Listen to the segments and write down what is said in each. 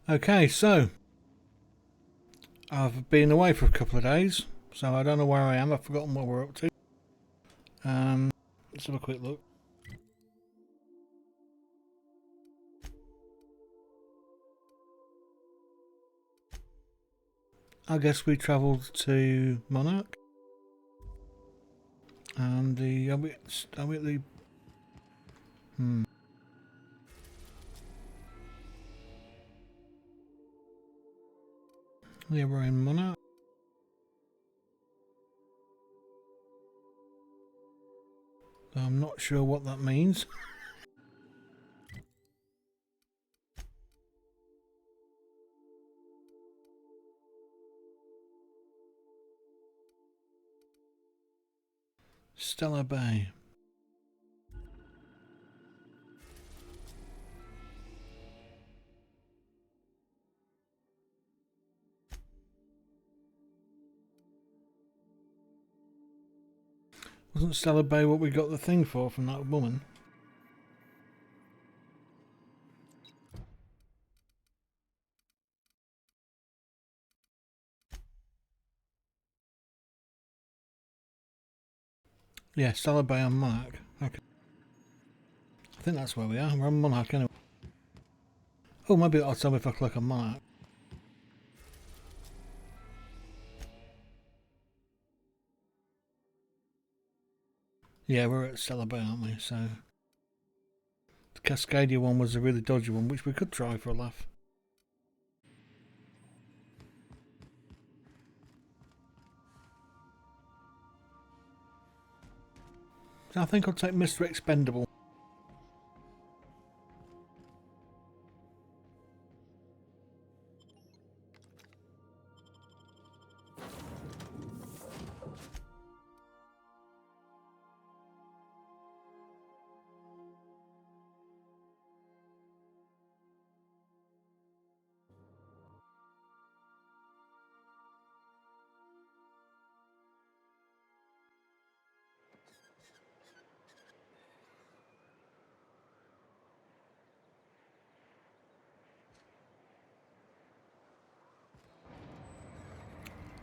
Okay, so I've been away for a couple of days, so I don't know where I am. I've forgotten what we're up to. Let's have a quick look. I guess we travelled to Monarch. And are we at the... Yeah, we're in Monarch. I'm not sure what that means. Stellar Bay. Wasn't Stellar Bay what we got the thing for from that woman? Yeah, Stellar Bay on Monarch. Okay. I think that's where we are. We're on Monarch anyway. Oh, maybe that'll tell me if I click on Monarch. Yeah, we're at Stellar Bay, aren't we? So the Cascadia one was a really dodgy one, which we could try for a laugh. So I think I'll take Mr. Expendable.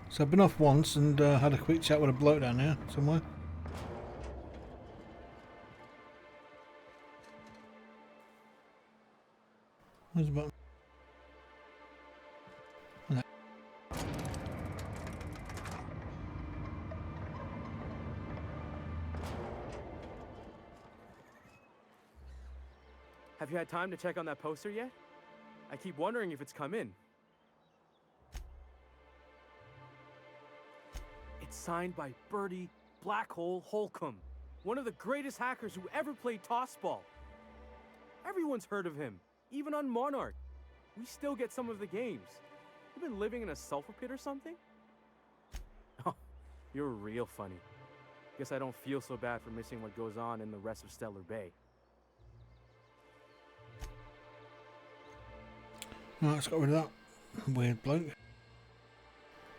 So I've been off once and had a quick chat with a bloke down here somewhere. Where's the button? No. Have you had time to check on that poster yet? I keep wondering if it's come in. It's signed by Birdie Blackhole Holcomb, one of the greatest hackers who ever played tossball. Everyone's heard of him, even on Monarch. We still get some of the games. You've been living in a sulfur pit or something? Oh, you're real funny. Guess I don't feel so bad for missing what goes on in the rest of Stellar Bay. Right, let's get rid of that weird bloke.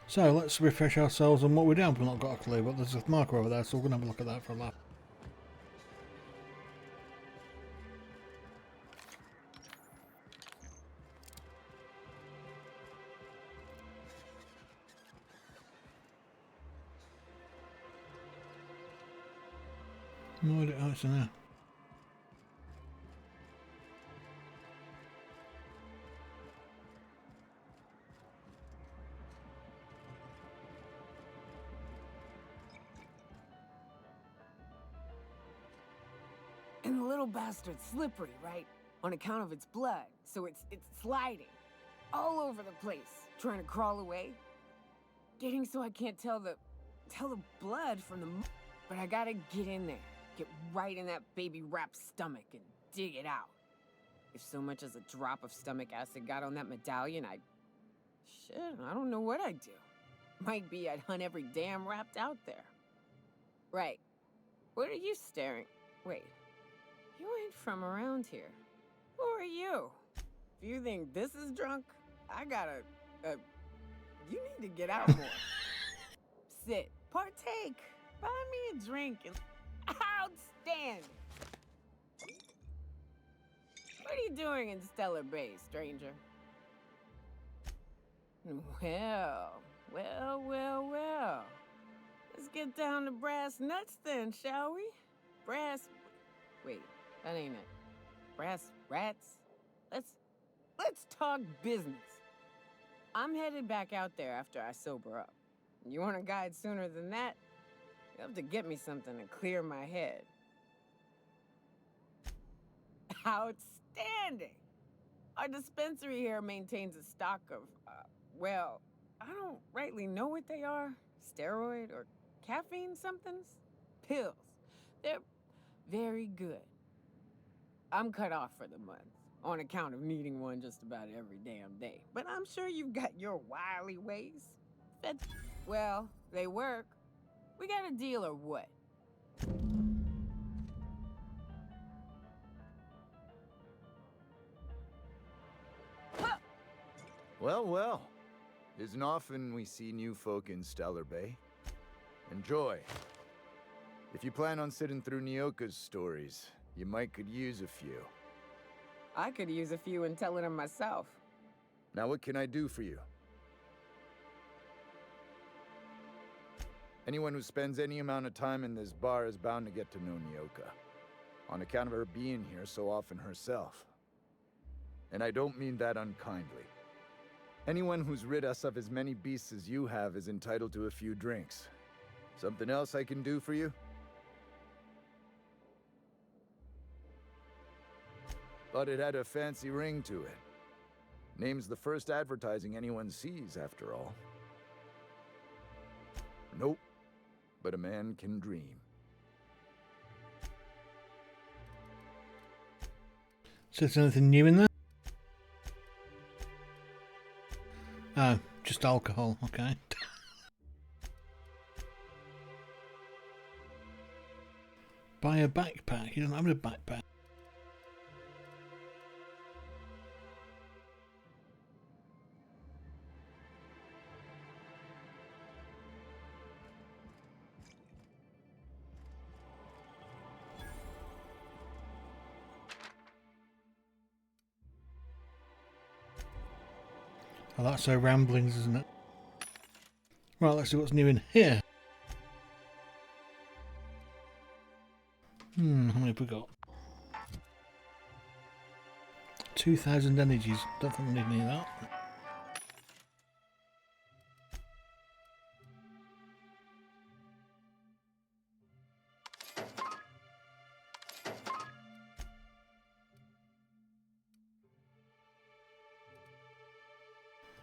So let's refresh ourselves on what we're doing. We've not got a clue, but there's a marker over there, so we're going to have a look at that for a laugh. No idea how it's in there. And the little bastard's slippery, right? On account of its blood, so it's sliding all over the place, trying to crawl away. Getting so I can't tell the blood from the but I gotta get in there, get right in that baby rap's stomach and dig it out. If so much as a drop of stomach acid got on that medallion, shit, I don't know what I'd do. Might be I'd hunt every damn rapt out there. Right. What are you staring? Wait. You ain't from around here. Who are you? If you think this is drunk, I gotta, you need to get out more. Sit, partake, buy me a drink, and outstanding. What are you doing in Stellar Bay, stranger? Well, well. Let's get down to brass nuts then, shall we? Brass... Wait, that ain't it. Brass rats? Let's talk business. I'm headed back out there after I sober up. You want a guide sooner than that? You have to get me something to clear my head. Outstanding! Our dispensary here maintains a stock of, well, I don't rightly know what they are. Steroid or caffeine somethings? Pills. They're very good. I'm cut off for the month, on account of needing one just about every damn day. But I'm sure you've got your wily ways. Well, they work. We got a deal or what? Well. Isn't often we see new folk in Stellar Bay. Enjoy. If you plan on sitting through Nyoka's stories, you might could use a few. I could use a few and telling them myself. Now what can I do for you? Anyone who spends any amount of time in this bar is bound to get to know Nyoka, on account of her being here so often herself. And I don't mean that unkindly. Anyone who's rid us of as many beasts as you have is entitled to a few drinks. Something else I can do for you? Thought it had a fancy ring to it. Name's the first advertising anyone sees, after all. Nope, but a man can dream. So there's anything new in there? Oh, just alcohol, okay. Buy a backpack. You don't have a backpack. Oh, that's our ramblings, isn't it? Right, let's see what's new in here. How many have we got? 2,000 energies. Don't think we need any of that.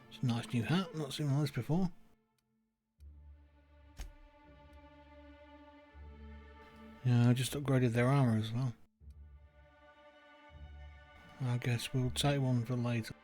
It's a nice new hat. Not seen one of this before. Yeah, I just upgraded their armour as well. I guess we'll take one for later.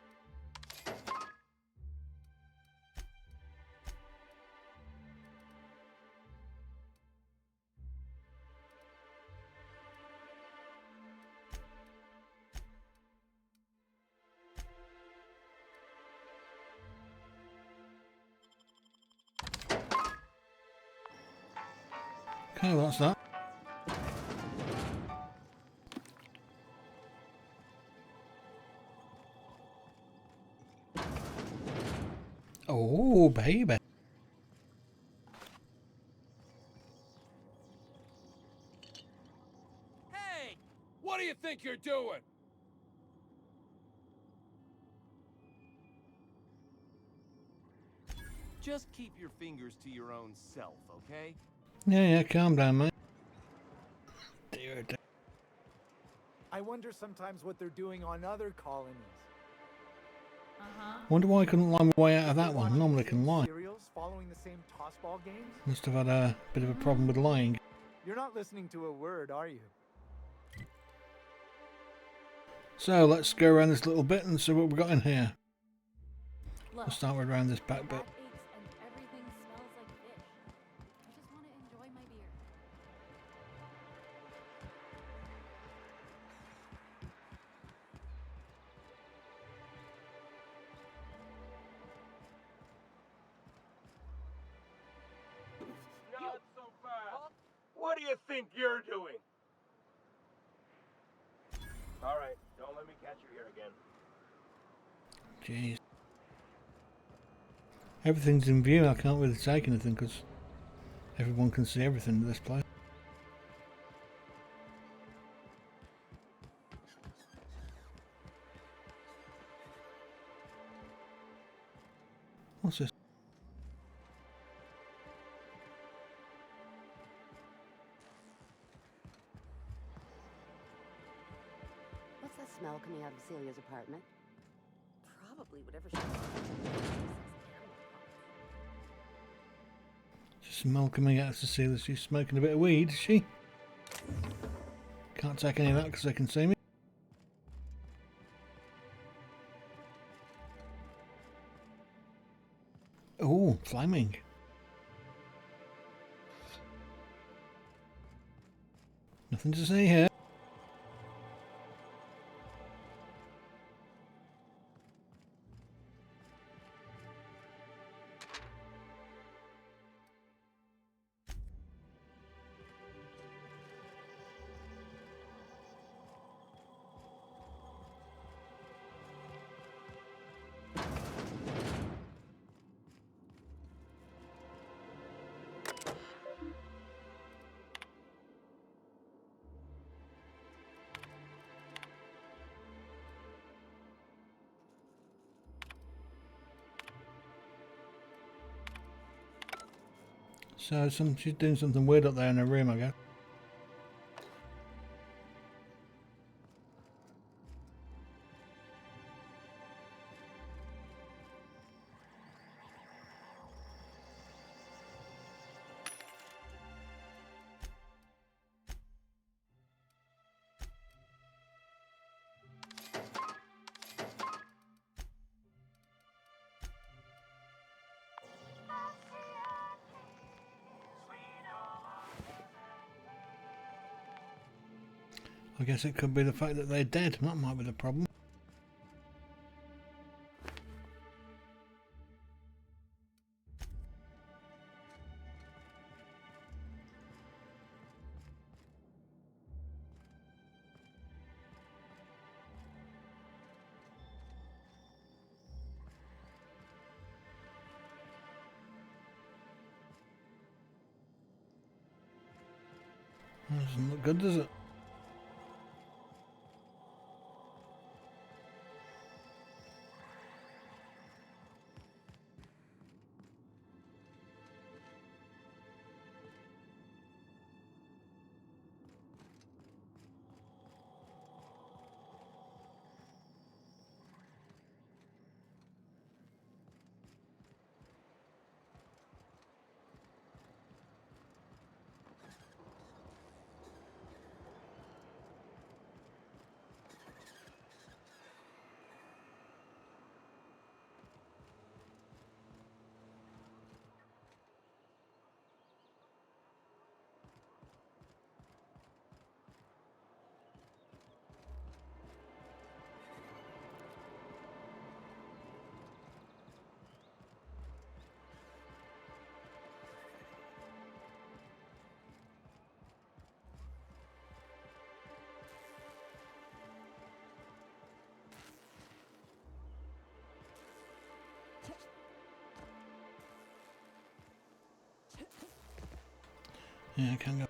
Okay, well, that's that. Oh, baby. Hey! What do you think you're doing? Just keep your fingers to your own self, okay? Yeah, calm down, mate. Dear. I wonder sometimes what they're doing on other colonies. Wonder why I couldn't line my way out of that one. Normally I can lie. Cereals following the same tossball games? Must have had a bit of a problem with lying. You're not listening to a word, are you? So let's go around this little bit and see what we've got in here. Look, Let's start with around this back bit. rat aches and everything smells like fish. I just want to enjoy my beer. Not so fast. What do you think you're doing? All right, don't let me catch you here again. Jeez. Everything's in view. I can't really take anything because everyone can see everything in this place. What's this? What's that smell coming out of Celia's apartment? Probably whatever she Smell coming out of Cecilia. She's smoking a bit of weed, is she? Can't take any of that because they can see me. Oh, flaming. Nothing to see here. So she's doing something weird up there in her room, I guess. I guess it could be the fact that they're dead. That might be the problem. That doesn't look good, does it? Yeah, I can go.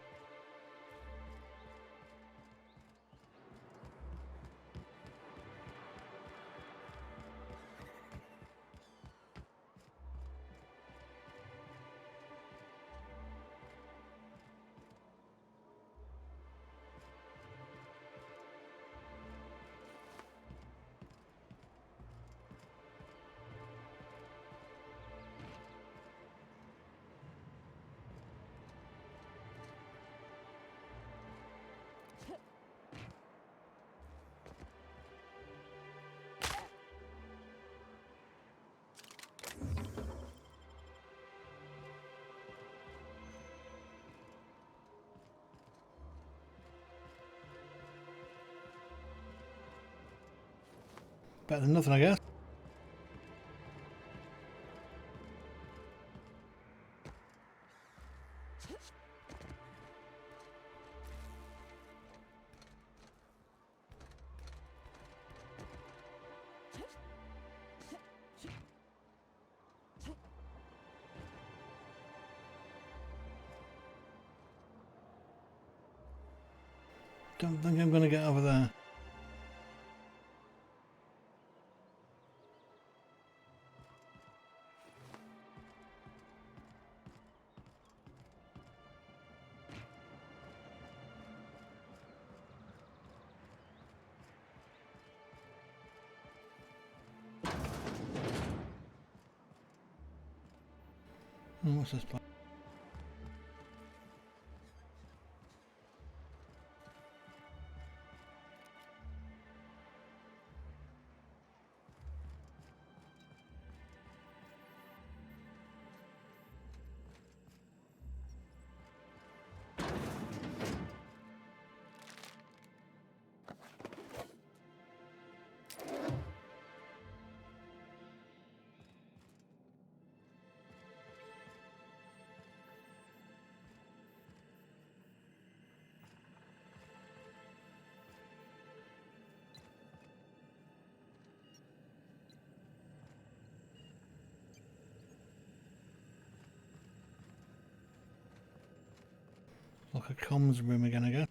Better than nothing, I guess. Don't think I'm going to get over there. Oh, what's this place? Like a comms room again, I guess.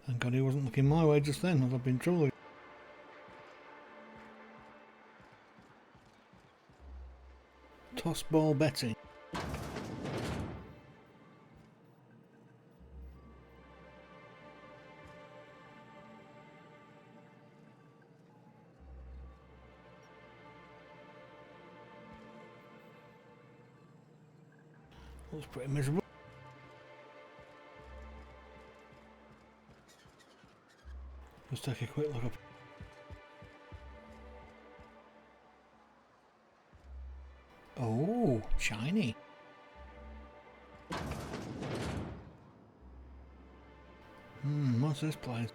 Thank God he wasn't looking my way just then, I'd have been in trouble. Toss ball Betty. Looks pretty miserable. Let's take a quick look up. Oh, shiny. What's this place?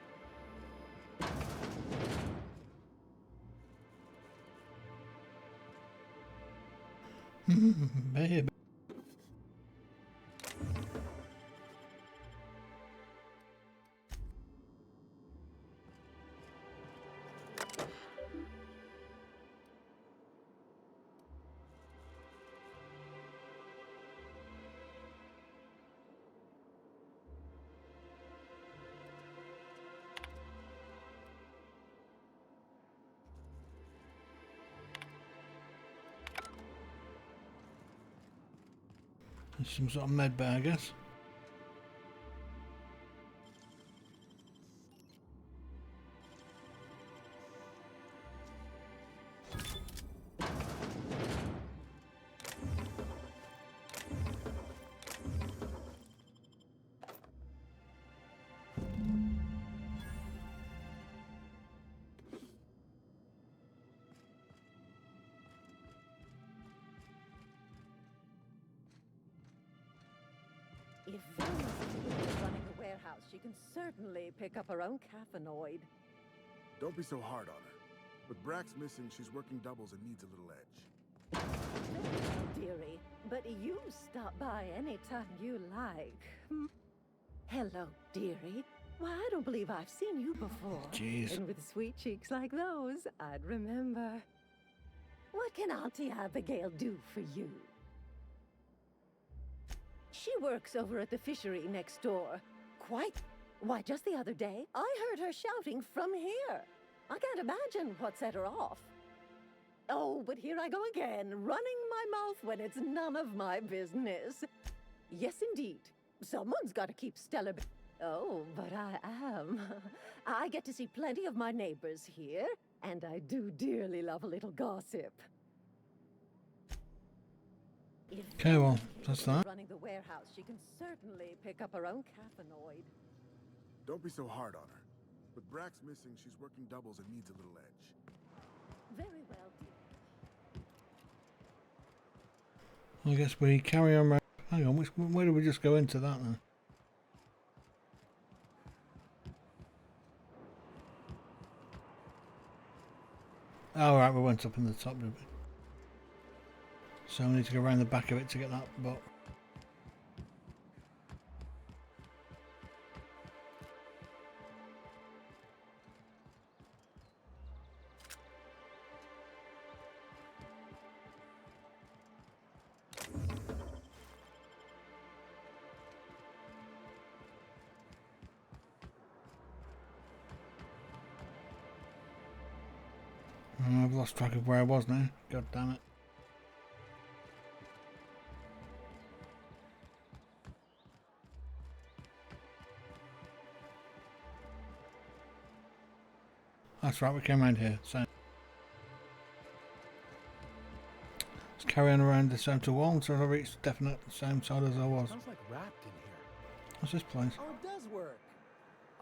Babe. There's some sort of med bay, I guess. If Velma's capable of running the warehouse, she can certainly pick up her own caffeinoid. Don't be so hard on her. With Brack's missing, she's working doubles and needs a little edge. Very well, dearie. But you stop by anytime you like. Hello, dearie. Why, I don't believe I've seen you before. Jeez. And with sweet cheeks like those, I'd remember. What can Auntie Abigail do for you? She works over at the fishery next door. Quite. Why, just the other day, I heard her shouting from here. I can't imagine what set her off. Oh, but here I go again, running my mouth when it's none of my business. Yes, indeed. Someone's got to keep Stella. Oh, but I am. I get to see plenty of my neighbors here, and I do dearly love a little gossip. Okay, well, that's that. Running the warehouse, she can certainly pick up her own caffeinoid. Don't be so hard on her. With Brack's missing, she's working doubles and needs a little edge. Very well, dear. I guess we carry on. Hang on, where do we just go into that then? All right, we went up in the top, did we? So we need to go around the back of it to get that book. I've lost track of where I was now. God damn it. That's right, we came around here, so let's carry on around the center wall until I reach definite same side as I was. Sounds like wrapped in here. What's this place? Oh, it does work.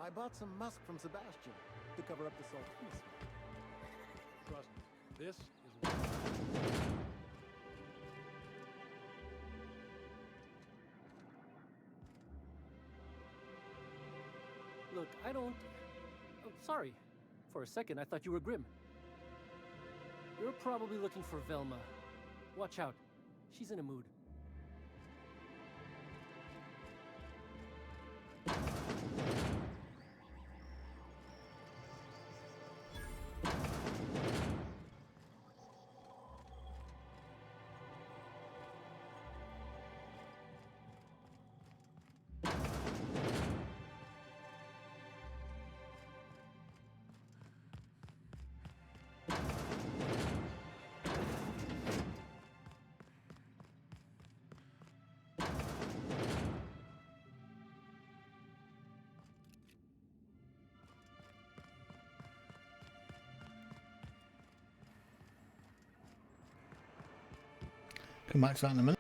I bought some musk from Sebastian to cover up the saltiness. Trust me, this is. Look, I don't. Oh, sorry. For a second, I thought you were Grimm. You're probably looking for Velma. Watch out. She's in a mood. Come back to that in a minute.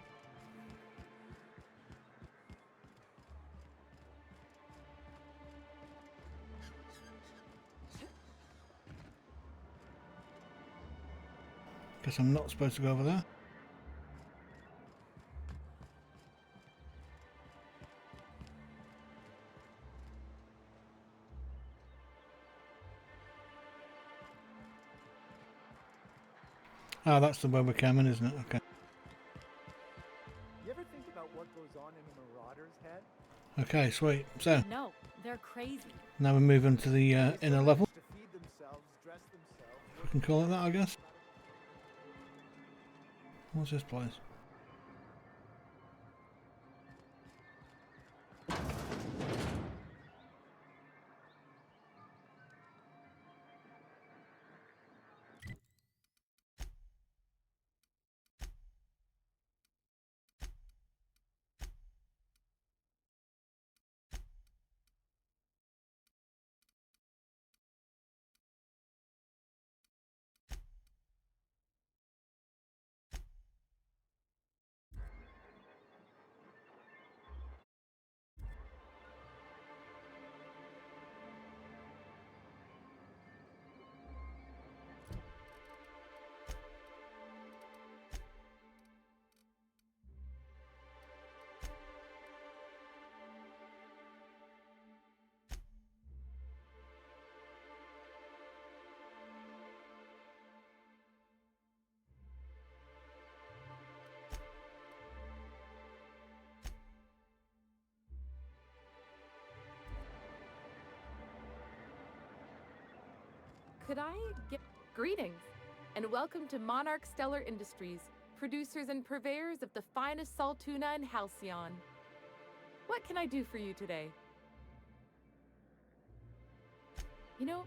Guess I'm not supposed to go over there. Oh, that's the way we're coming, isn't it? Okay. You ever think about what goes on in a marauder's head? Okay, sweet. So, No, they're crazy. now we're moving to the inner level. To feed themselves, dress themselves. We can call it that, I guess. What's this place? Could I get greetings and welcome to Monarch Stellar Industries, producers and purveyors of the finest salt tuna in Halcyon. What can I do for you today? You know,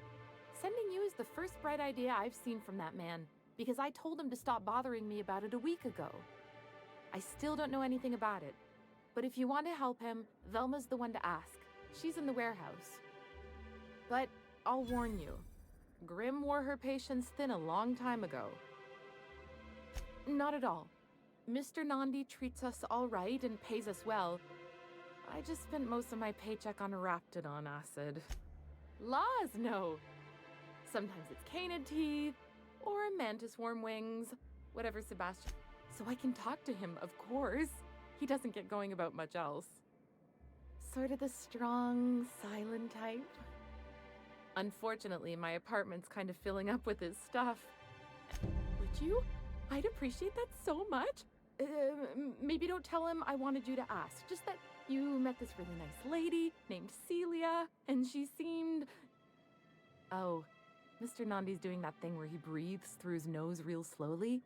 sending you is the first bright idea I've seen from that man, because I told him to stop bothering me about it a week ago. I still don't know anything about it, but if you want to help him, Velma's the one to ask. She's in the warehouse. But I'll warn you, Grimm wore her patience thin a long time ago. Not at all. Mr. Nandi treats us all right and pays us well. I just spent most of my paycheck on Raptidon acid. Laws, no. Sometimes it's canid teeth, or a mantis worm wings, whatever Sebastian. So I can talk to him, of course. He doesn't get going about much else. Sort of the strong, silent type. Unfortunately, my apartment's kind of filling up with his stuff. Would you? I'd appreciate that so much. maybe don't tell him I wanted you to ask. Just that you met this really nice lady named Celia, and she seemed... Oh, Mr. Nandi's doing that thing where he breathes through his nose real slowly.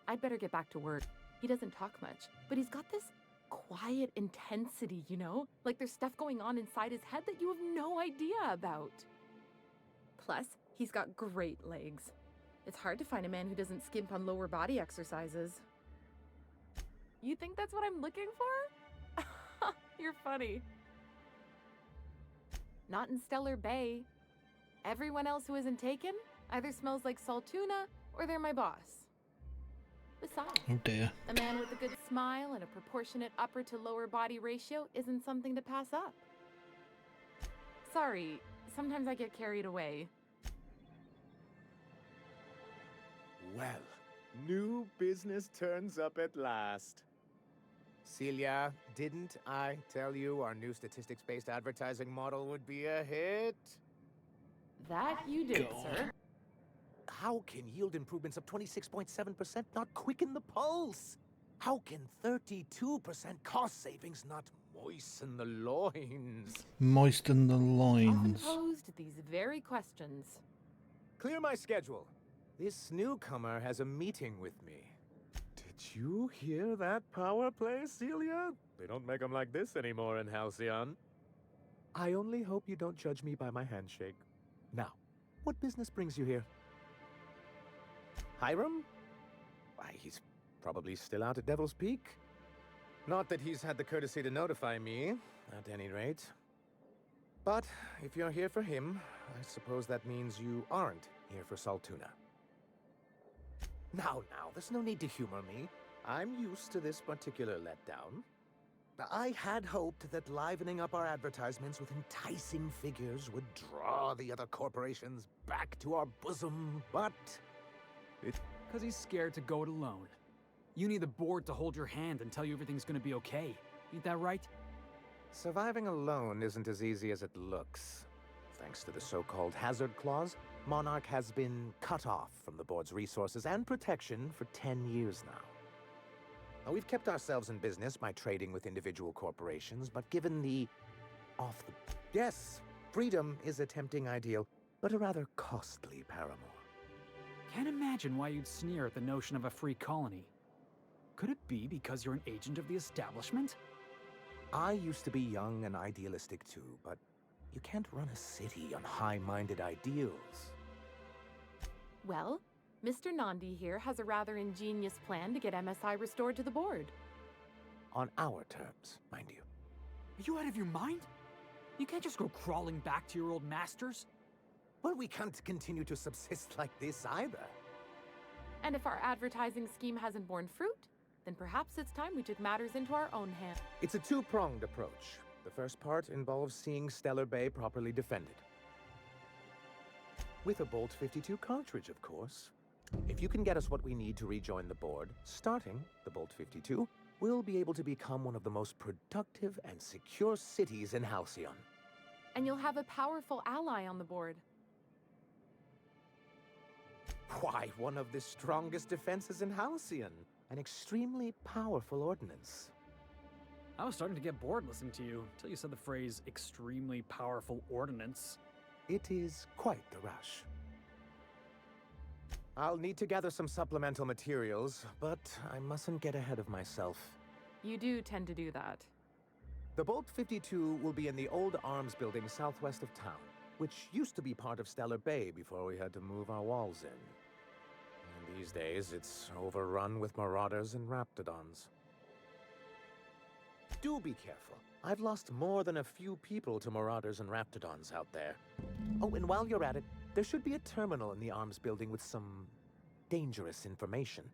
I'd better get back to work. He doesn't talk much, but he's got this quiet intensity, you know? Like there's stuff going on inside his head that you have no idea about. Plus, he's got great legs. It's hard to find a man who doesn't skimp on lower body exercises. You think that's what I'm looking for? You're funny. Not in Stellar Bay. Everyone else who isn't taken either smells like salt tuna or they're my boss. Besides, Oh dear. a man with a good smile and a proportionate upper to lower body ratio isn't something to pass up. Sorry, sometimes I get carried away. Well, new business turns up at last. Celia, didn't I tell you our new statistics-based advertising model would be a hit? That you did, sir. How can yield improvements of 26.7% not quicken the pulse? How can 32% cost savings not moisten the loins? Moisten the Often loins. posed these very questions. Clear my schedule. This newcomer has a meeting with me. Did you hear that power play, Celia? They don't make them like this anymore in Halcyon. I only hope you don't judge me by my handshake. Now, what business brings you here? Hiram? Why, he's probably still out at Devil's Peak. Not that he's had the courtesy to notify me, at any rate. But if you're here for him, I suppose that means you aren't here for Saltuna. Now, there's no need to humor me. I'm used to this particular letdown. I had hoped that livening up our advertisements with enticing figures would draw the other corporations back to our bosom, but... Because he's scared to go it alone. You need the board to hold your hand and tell you everything's gonna be okay. Ain't that right? Surviving alone isn't as easy as it looks. Thanks to the so-called hazard clause, Monarch has been cut off from the board's resources and protection for 10 years now. Now, we've kept ourselves in business by trading with individual corporations, but given the Yes, freedom is a tempting ideal, but a rather costly paramour. Can't imagine why you'd sneer at the notion of a free colony. Could it be because you're an agent of the establishment? I used to be young and idealistic too, but you can't run a city on high-minded ideals. Well, Mr. Nandi here has a rather ingenious plan to get MSI restored to the board. On our terms, mind you. Are you out of your mind? You can't just go crawling back to your old masters. Well, we can't continue to subsist like this either. And if our advertising scheme hasn't borne fruit, then perhaps it's time we took matters into our own hands. It's a two-pronged approach. The first part involves seeing Stellar Bay properly defended. With a Bolt 52 cartridge, of course. If you can get us what we need to rejoin the board, starting the Bolt 52, we'll be able to become one of the most productive and secure cities in Halcyon. And you'll have a powerful ally on the board. Why, one of the strongest defenses in Halcyon. An extremely powerful ordnance. I was starting to get bored listening to you, until you said the phrase, extremely powerful ordnance. It is quite the rush. I'll need to gather some supplemental materials, but I mustn't get ahead of myself. You do tend to do that. The Bolt 52 will be in the old arms building southwest of town, which used to be part of Stellar Bay before we had to move our walls in. And these days, it's overrun with marauders and raptidons. Do be careful. I've lost more than a few people to marauders and raptidons out there. Oh, and while you're at it, there should be a terminal in the arms building with some dangerous information.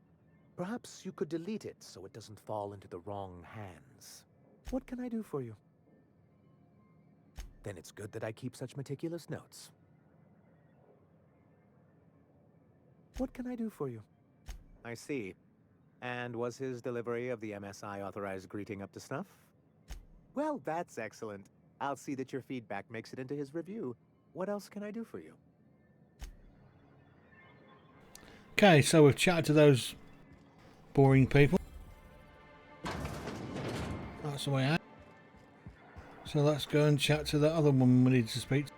Perhaps you could delete it so it doesn't fall into the wrong hands. What can I do for you? Then it's good that I keep such meticulous notes. What can I do for you? I see. And was his delivery of the MSI authorized greeting up to snuff? Well, that's excellent. I'll see that your feedback makes it into his review. What else can I do for you? Okay, so we've chatted to those boring people. That's the way out. So let's go and chat to that other woman we need to speak to.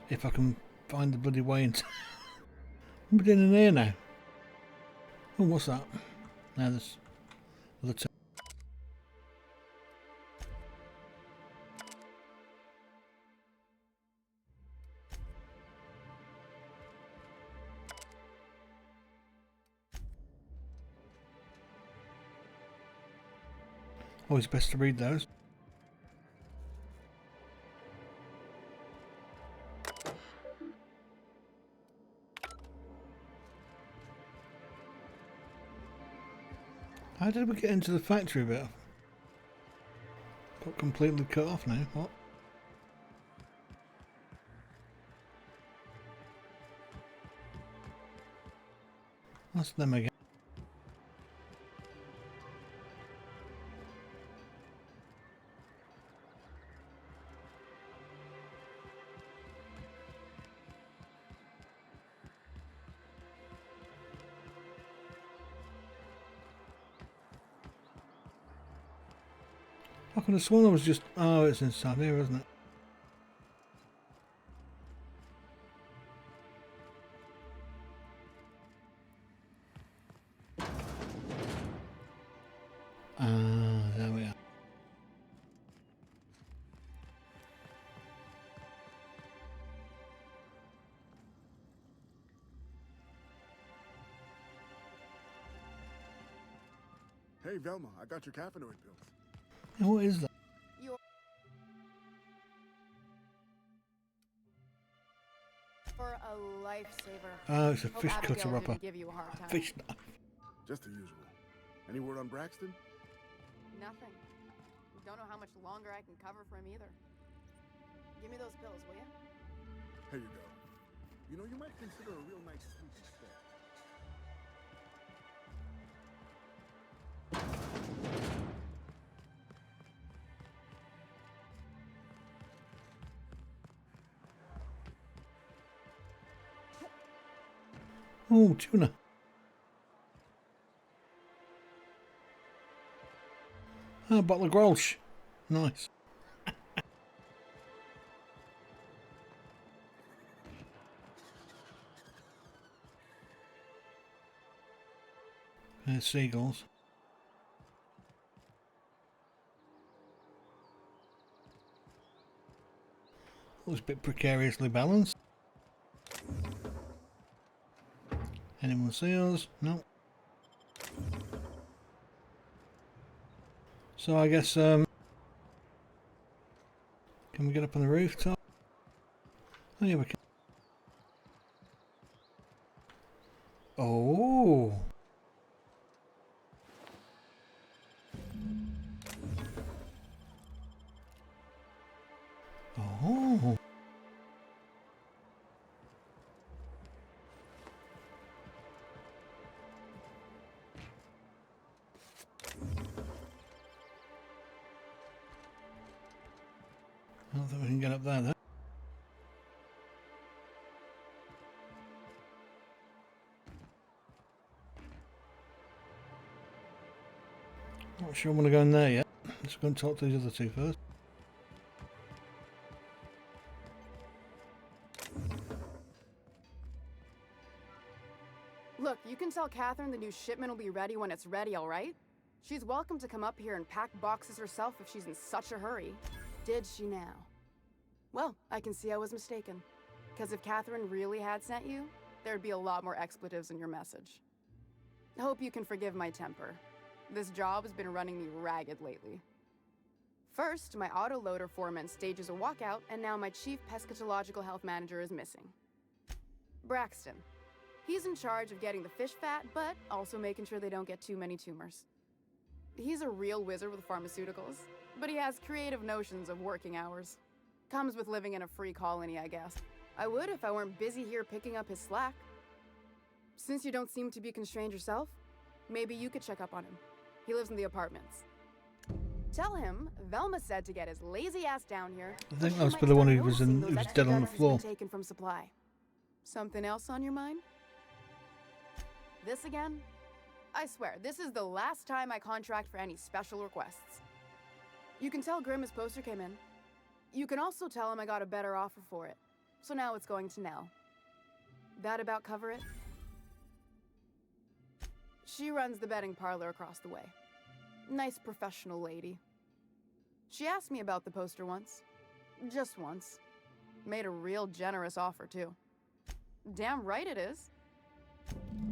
If I can find the bloody way into... We're in here now. Oh, what's that? Now there's other two. Always best to read those. How did we get into the factory bit? Got completely cut off now. What? That's them again. I could have sworn I was just... Oh, it's inside here, isn't it? Ah, there we are. Hey, Velma, I got your caffeinoid pills. Now, what is that? For a lifesaver. Oh, it's a Hope fish Abigail cutter upper. didn't give you a hard time. Fish knife. Just the usual. Any word on Braxton? Nothing. Don't know how much longer I can cover for him either. Give me those pills, will you? Here you go. You know, you might consider a real nice sleep instead. Oh, tuna. Ah, bottle of Grolsch. Nice. There's seagulls. That was a bit precariously balanced. Anyone see us? No. So I guess, can we get up on the rooftop? Oh yeah, we can. Oh. Oh. I don't think we can get up there though. Not sure I want to go in there yet. Let's go and talk to these other two first. Look, you can tell Catherine the new shipment will be ready when it's ready, all right? She's welcome to come up here and pack boxes herself if she's in such a hurry. Did she now? Well, I can see I was mistaken. Because if Catherine really had sent you, there'd be a lot more expletives in your message. Hope you can forgive my temper. This job has been running me ragged lately. First, my autoloader foreman stages a walkout, and now my chief pescatological health manager is missing. Braxton. He's in charge of getting the fish fat, but also making sure they don't get too many tumors. He's a real wizard with pharmaceuticals, but he has creative notions of working hours. Comes with living in a free colony, I guess. I would if I weren't busy here picking up his slack. Since you don't seem to be constrained yourself, maybe you could check up on him. He lives in the apartments. Tell him Velma said to get his lazy ass down here. I think that was for the one who was dead on the floor. Taken from supply. Something else on your mind? This again? I swear, this is the last time I contract for any special requests. You can tell Grimm his poster came in. You can also tell him I got a better offer for it. So now it's going to Nell. That about cover it? She runs the betting parlor across the way. Nice professional lady. She asked me about the poster once. Just once. Made a real generous offer, too. Damn right it is.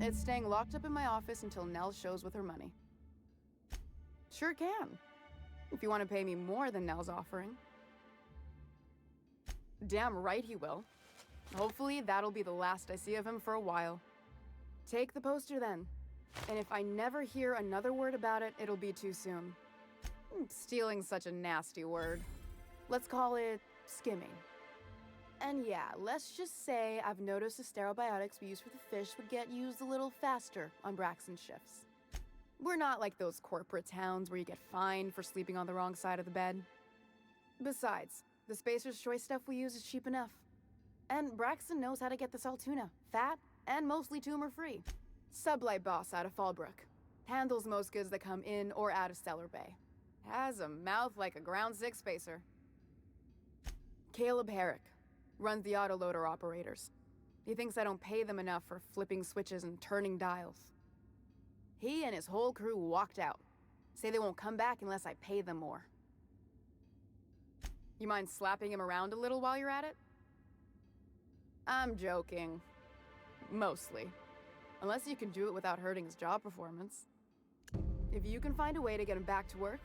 It's staying locked up in my office until Nell shows with her money. Sure can. If you want to pay me more than Nell's offering. Damn right he will. Hopefully that'll be the last I see of him for a while. Take the poster then. And if I never hear another word about it, it'll be too soon. Stealing's such a nasty word. Let's call it skimming. And yeah, let's just say I've noticed the stereobiotics we use for the fish would get used a little faster on Braxton shifts. We're not like those corporate towns where you get fined for sleeping on the wrong side of the bed. Besides, the Spacer's Choice stuff we use is cheap enough. And Braxton knows how to get the salt tuna, fat and mostly tumor-free. Sublight boss out of Fallbrook. Handles most goods that come in or out of Stellar Bay. Has a mouth like a ground six spacer. Caleb Herrick. Runs the autoloader operators. He thinks I don't pay them enough for flipping switches and turning dials. He and his whole crew walked out. Say they won't come back unless I pay them more. You mind slapping him around a little while you're at it? I'm joking. Mostly. Unless you can do it without hurting his job performance. If you can find a way to get him back to work,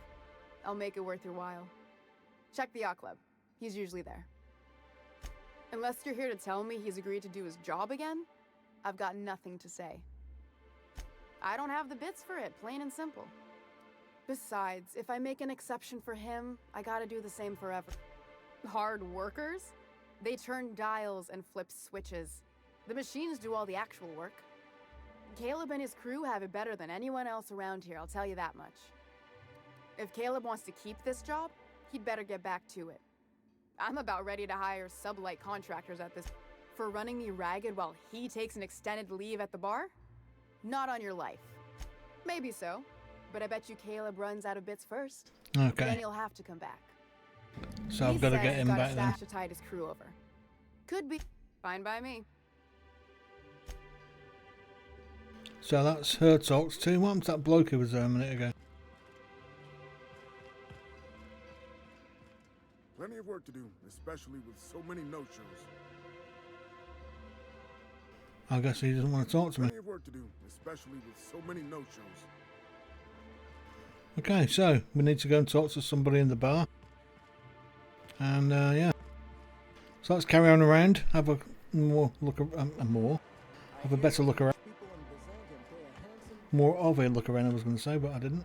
I'll make it worth your while. Check the Yacht Club. He's usually there. Unless you're here to tell me he's agreed to do his job again, I've got nothing to say. I don't have the bits for it, plain and simple. Besides, if I make an exception for him, I gotta do the same forever. Hard workers? They turn dials and flip switches. The machines do all the actual work. Caleb and his crew have it better than anyone else around here, I'll tell you that much. If Caleb wants to keep this job, he'd better get back to it. I'm about ready to hire sublight contractors at this for running me ragged while he takes an extended leave at the bar? Not on your life. Maybe so, but I bet you Caleb runs out of bits first. Okay. Then he'll have to come back. So I've got to get him back then. To tide his crew over. Could be. Fine by me. So that's her talks too. What was that bloke who was there a minute ago? Plenty of work to do, especially with so many no-shows. I guess he doesn't want to talk to me. Plenty of work to do, especially with so many no-shows. Okay, so we need to go and talk to somebody in the bar. And yeah. So let's carry on around. Have a more look have a better look around. More of a look around I was going to say, but I didn't.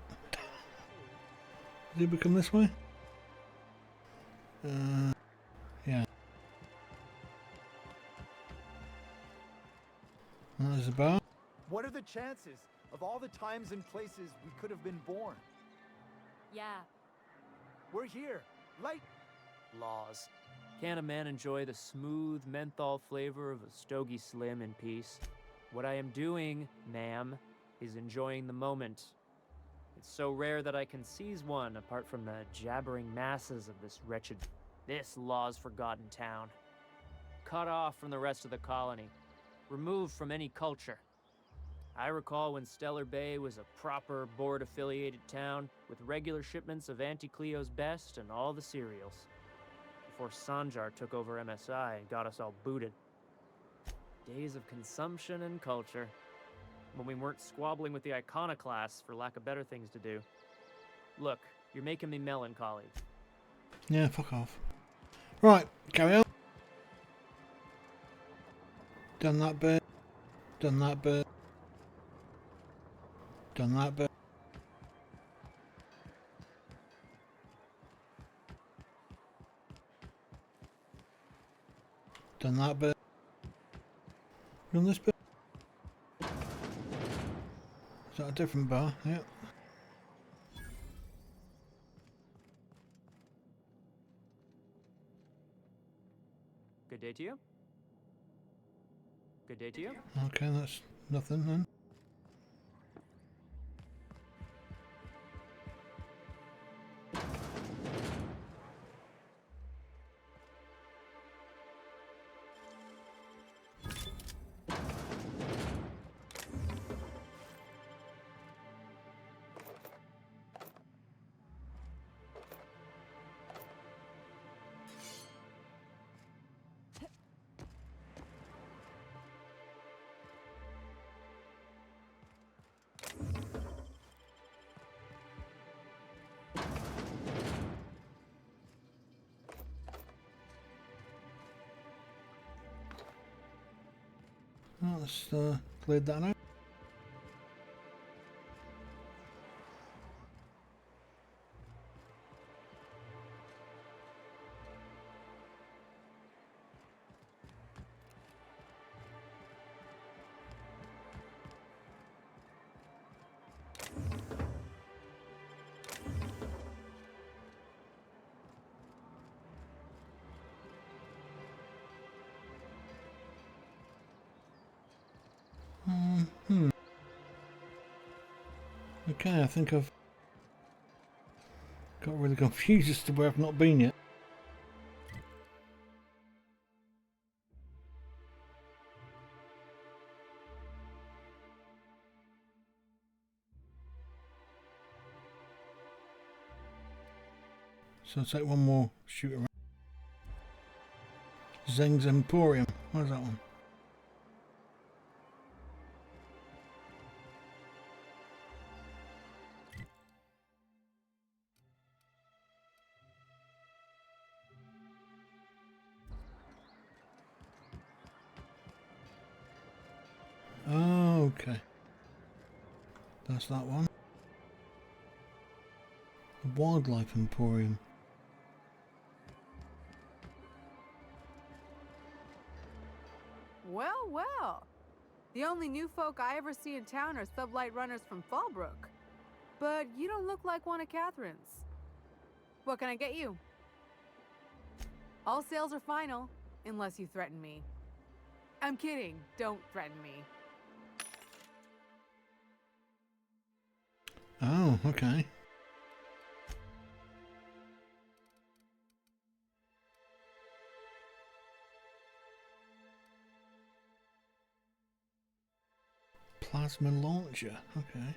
Did we come this way? Yeah. There's a bar. What are the chances of all the times and places we could have been born? Yeah. We're here. Light laws. Can a man enjoy the smooth menthol flavor of a Stogie Slim in peace? What I am doing, ma'am, is enjoying the moment. It's so rare that I can seize one apart from the jabbering masses of this law's forgotten town. Cut off from the rest of the colony. Removed from any culture. I recall when Stellar Bay was a proper board-affiliated town with regular shipments of Auntie Cleo's best and all the cereals. Before Sanjar took over MSI and got us all booted. Days of consumption and culture. When we weren't squabbling with the iconoclasts for lack of better things to do. Look, you're making me melancholy. Yeah, fuck off. Right, carry on. Done that bit. Done that bit. Done that bit. Done that bit. Done this bit. Is that a different bar? Yeah. Good day to you. Good day to you. Okay, that's nothing then. that's cleared that out. Okay, I think I've got really confused as to where I've not been yet. So I'll take one more shoot around. Zeng's Emporium. Where's that one? Oh, okay. That's that one. The Wildlife Emporium. Well, well. The only new folk I ever see in town are sublight runners from Fallbrook. But you don't look like one of Catherine's. What can I get you? All sales are final, unless you threaten me. I'm kidding. Don't threaten me. Oh, okay. Plasma launcher, okay.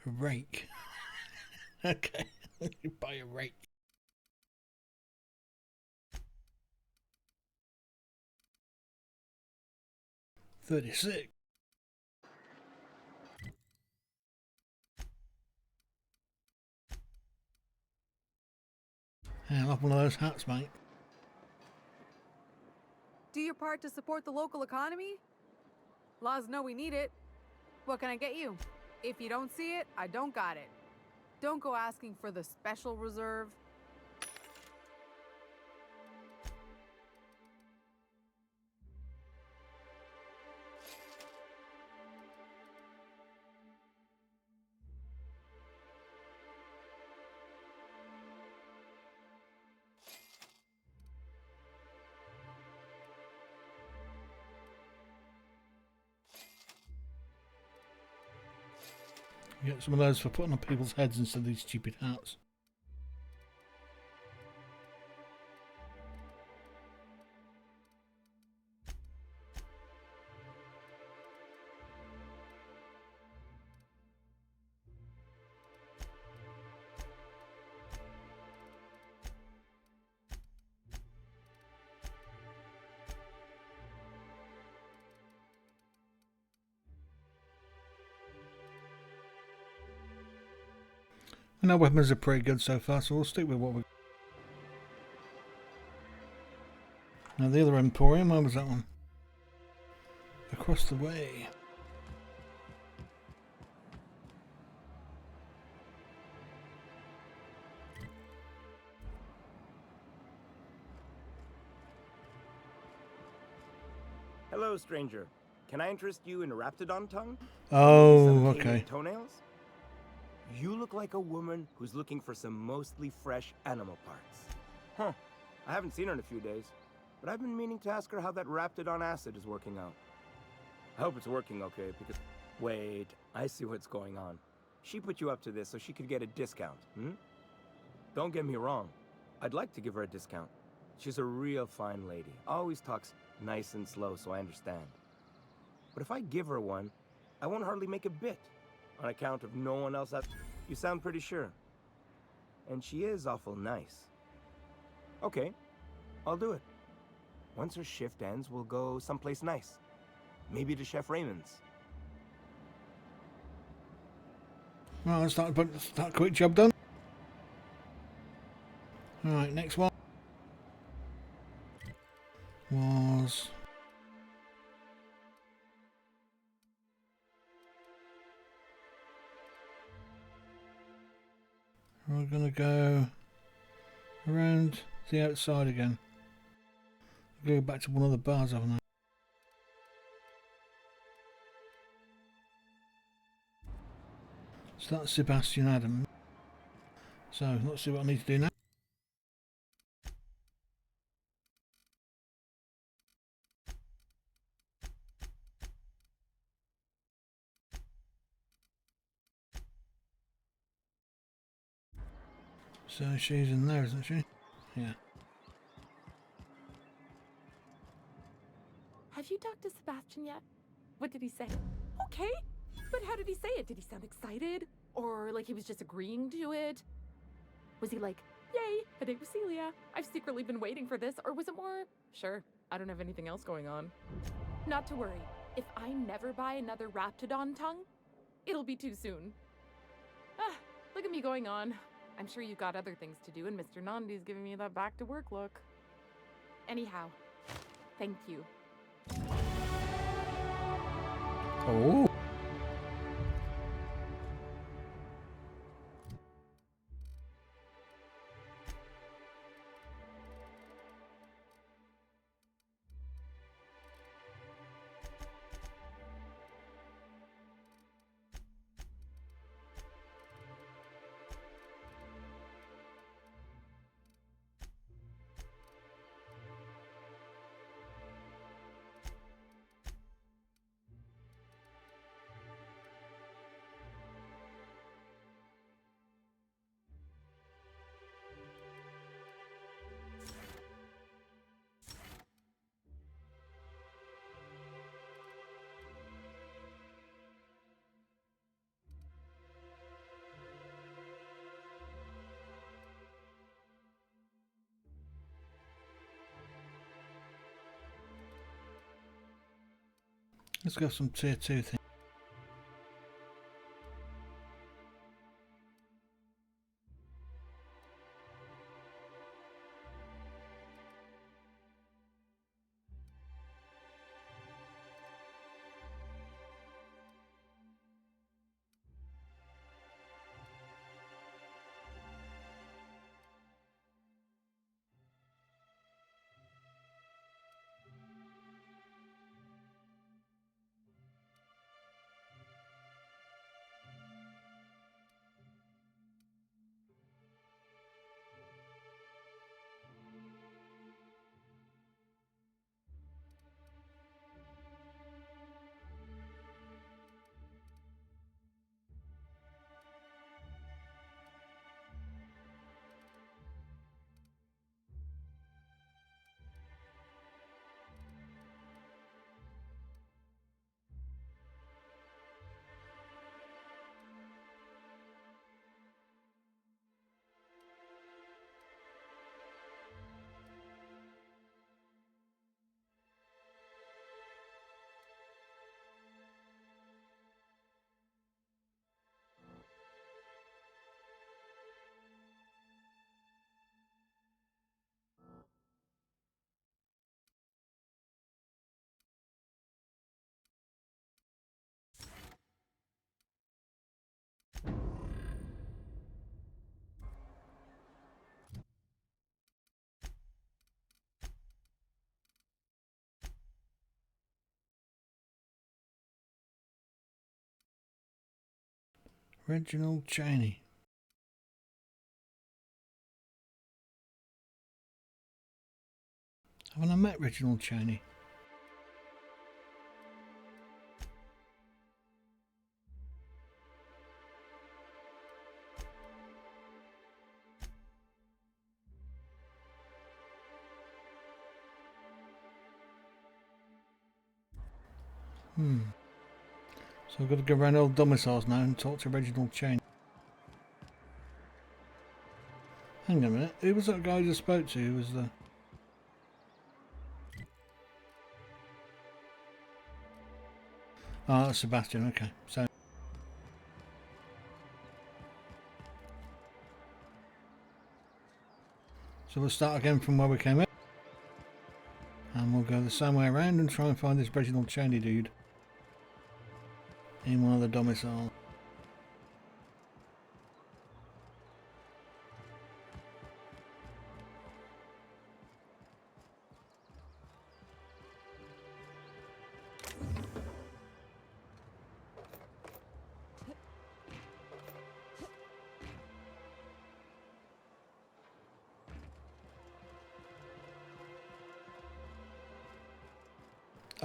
A rake. Okay, you buy a rake. $36. Yeah, I'll have one of those hats, mate. Do your part to support the local economy? Laws know we need it. What can I get you? If you don't see it, I don't got it. Don't go asking for the special reserve. You get some of those for putting on people's heads instead of these stupid hats. And our weapons are pretty good so far, so we'll stick with what we. Now the other Emporium, where was that one? Across the way. Hello, stranger. Can I interest you in a raptidon tongue? Oh, Some okay. canine toenails? You look like a woman who's looking for some mostly fresh animal parts. Huh. I haven't seen her in a few days, but I've been meaning to ask her how that raptidon acid is working out. I hope it's working okay, because... Wait, I see what's going on. She put you up to this so she could get a discount, hmm? Don't get me wrong. I'd like to give her a discount. She's a real fine lady. Always talks nice and slow, so I understand. But if I give her one, I won't hardly make a bit. On account of no one else out. You sound pretty sure. And she is awful nice. Okay, I'll do it. Once her shift ends, we'll go someplace nice. Maybe to Chef Raymond's. Well, that's that quick job done. Right, next one was we're gonna go around the outside again. Go back to one of the bars, haven't I? So that's Sebastian Adam. So let's see what I need to do now. So she's in there, isn't she? Yeah. Have you talked to Sebastian yet? What did he say? Okay, but how did he say it? Did he sound excited? Or like he was just agreeing to it? Was he like, yay, a date with Celia. I've secretly been waiting for this. Or was it more, sure, I don't have anything else going on. Not to worry. If I never buy another Raptidon tongue, it'll be too soon. Ah, look at me going on. I'm sure you've got other things to do, and Mr. Nandi's giving me that back to work look. Anyhow, thank you. Oh. Let's go some tier 2 thing. Reginald Cheney. Haven't I met Reginald Cheney? So I've got to go around old domiciles now and talk to Reginald Cheney. Hang on a minute, who was that guy I just spoke to? Who was the... Oh, that's Sebastian, okay. So... So we'll start again from where we came in. And we'll go the same way around and try and find this Reginald Cheney dude in one of the domiciles.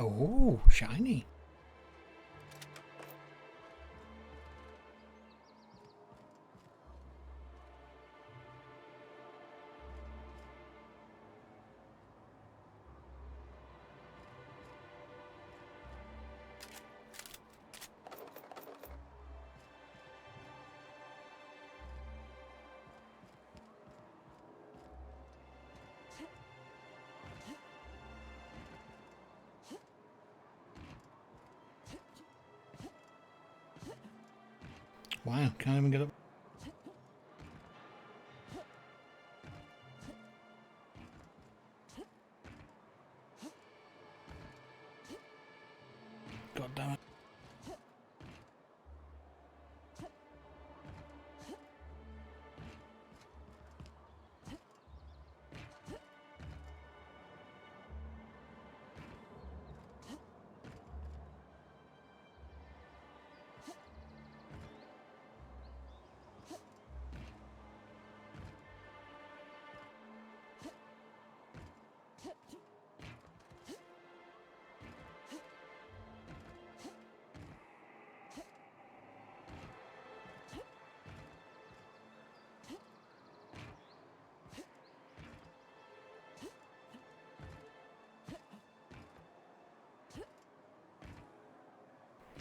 Oh, shiny. Wow, can't even get up. God damn it.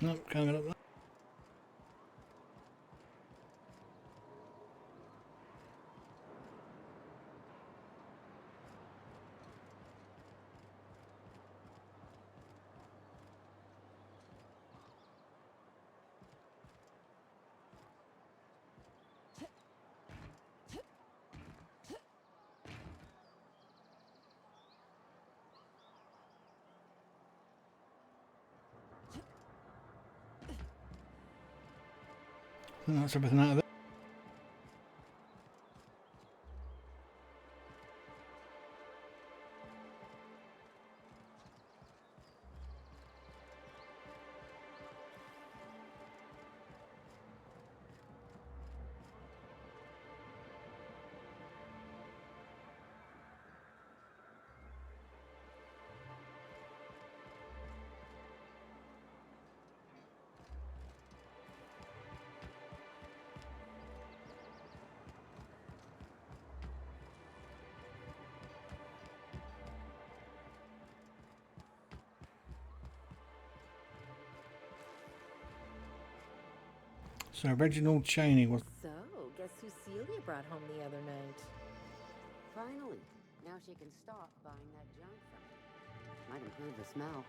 Nope, can't get up there. I think that's everything out of it. So Reginald Cheney was... So, guess who Celia brought home the other night? Finally. Now she can stop buying that junk from me. Might improve the smell.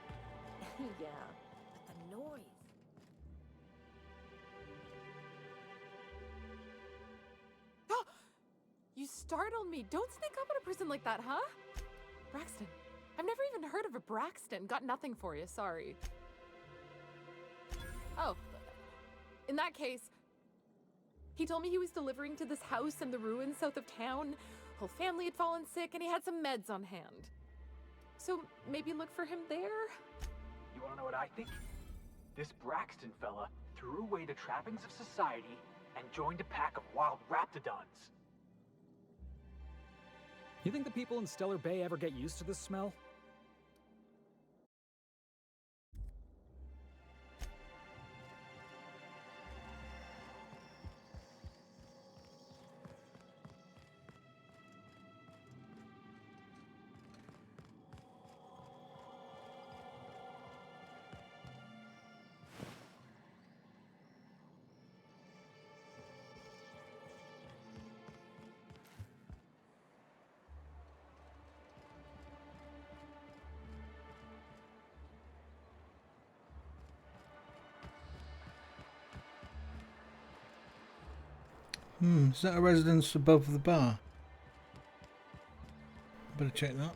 Yeah, but the noise. You startled me. Don't sneak up on a person like that, huh? Braxton. I've never even heard of a Braxton. Got nothing for you, sorry. Oh, in that case, he told me he was delivering to this house in the ruins south of town. Whole family had fallen sick and he had some meds on hand. So maybe look for him there? You wanna know what I think? This Braxton fella threw away the trappings of society and joined a pack of wild raptidons. You think the people in Stellar Bay ever get used to this smell? Is that a residence above the bar? Better check that.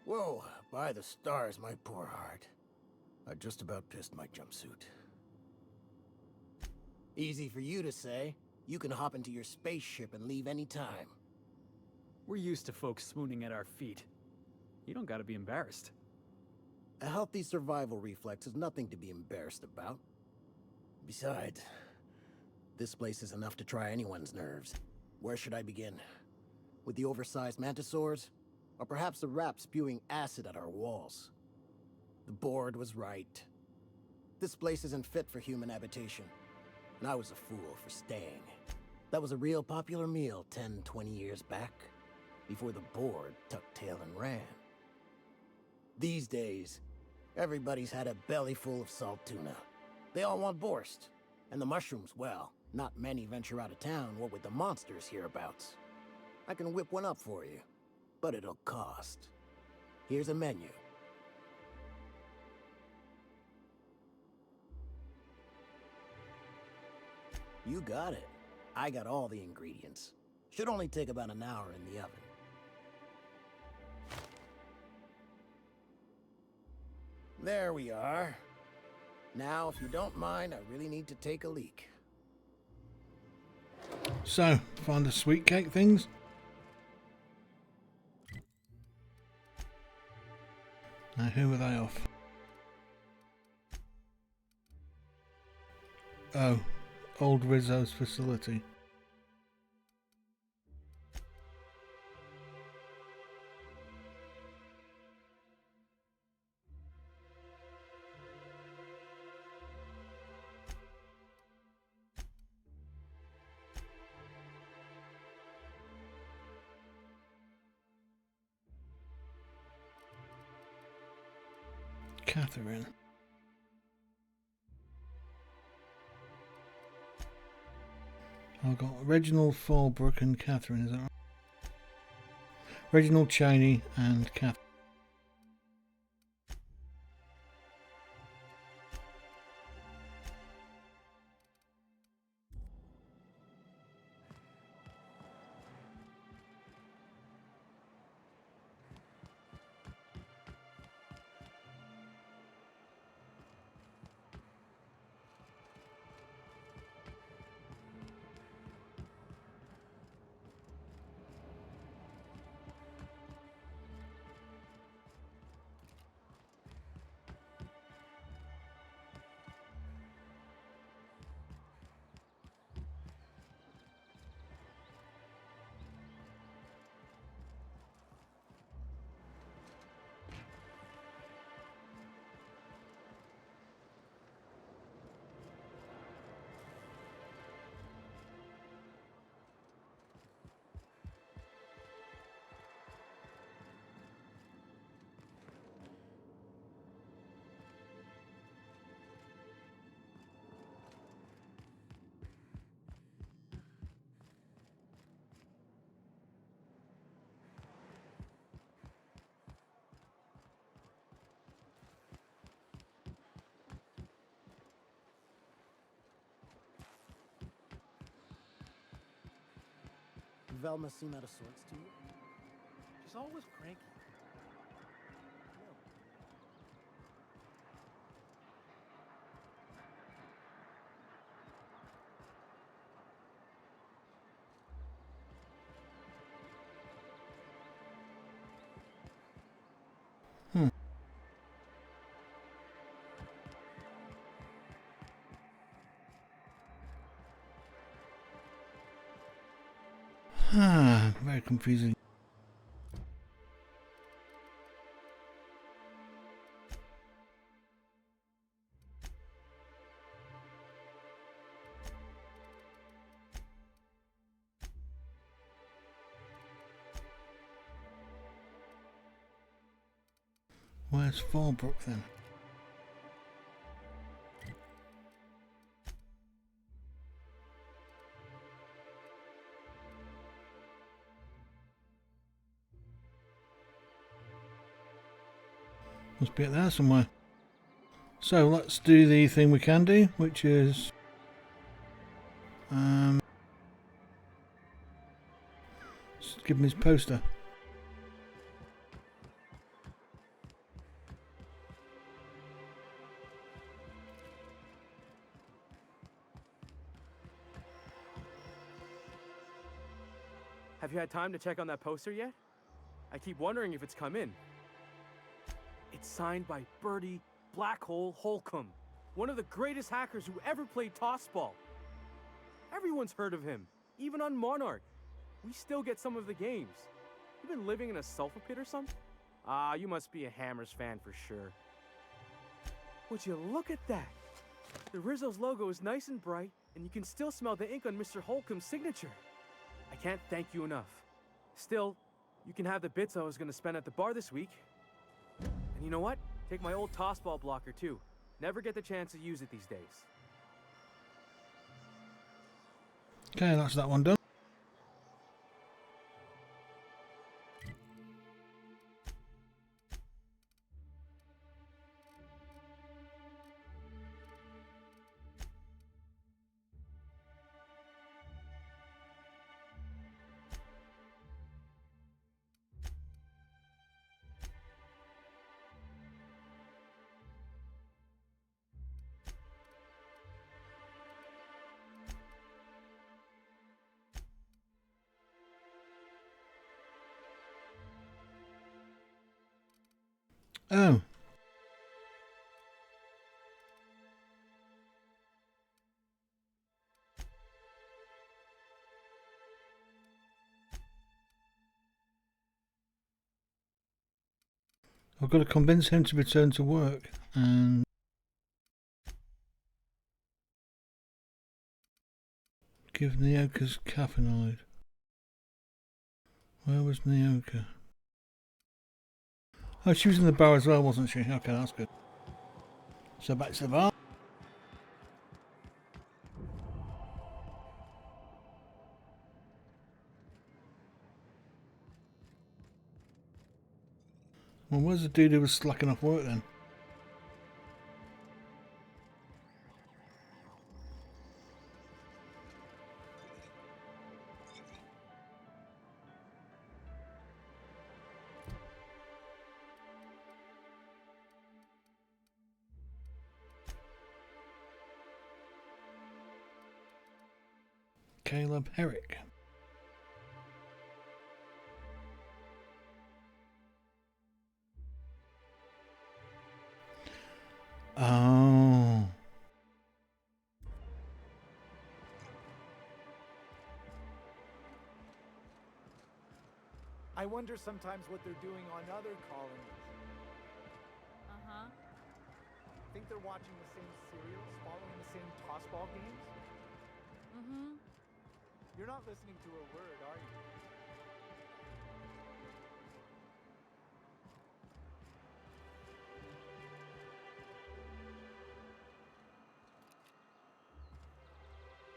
Whoa, by the stars, my poor heart. I just about pissed my jumpsuit. Easy for you to say. You can hop into your spaceship and leave any time. We're used to folks swooning at our feet. You don't gotta be embarrassed. A healthy survival reflex is nothing to be embarrassed about. Besides, this place is enough to try anyone's nerves. Where should I begin? With the oversized mantisaurs? Or perhaps the rats spewing acid at our walls? The board was right. This place isn't fit for human habitation. And I was a fool for staying. That was a real popular meal 10, 20 years back, before the board tucked tail and ran. These days, everybody's had a belly full of salt tuna. They all want borscht. And the mushrooms, well, not many venture out of town, what with the monsters hereabouts. I can whip one up for you, but it'll cost. Here's a menu. You got it. I got all the ingredients. Should only take about an hour in the oven. There we are. Now, if you don't mind, I really need to take a leak. So, find the sweet cake things. Now, who are they off? Oh, old Rizzo's facility. Catherine. I've got Reginald, Fallbrook and Catherine, is that right? Reginald, Cheney and Catherine. Velma seem out of sorts to you? She's always cranky. Very confusing. Where's Fallbrook then? Must be up there somewhere. So let's do the thing we can do, which is just give him his poster. Have you had time to check on that poster yet? I keep wondering if it's come in. It's signed by Birdie Black Hole Holcomb, one of the greatest hackers who ever played tossball. Everyone's heard of him, even on Monarch. We still get some of the games. You been living in a sulfur pit or something? Ah, you must be a Hammers fan for sure. Would you look at that? The Rizzo's logo is nice and bright, and you can still smell the ink on Mr. Holcomb's signature. I can't thank you enough. Still, you can have the bits I was going to spend at the bar this week. And you know what? Take my old tossball blocker too. Never get the chance to use it these days. Okay, that's that one done. Oh. I've got to convince him to return to work and give Nyoka's caffeinoid. Where was Nyoka? Oh, she was in the bar as well, wasn't she? Okay, that's good. So back to the bar. Well, where's the dude who was slacking off work then? Herrick. Oh. I wonder sometimes what they're doing on other colonies. Uh-huh. Think they're watching the same serials, following the same tossball games? Mm-hmm. You're not listening to a word, are you?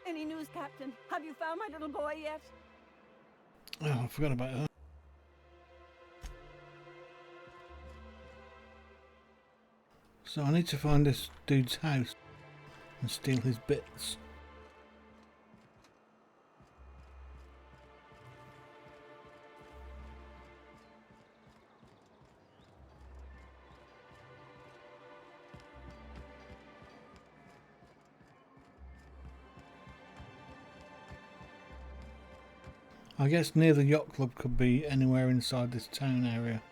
Any news, Captain? Have you found my little boy yet? Oh, I forgot about that. So I need to find this dude's house and steal his bits. I guess near the yacht club could be anywhere inside this town area.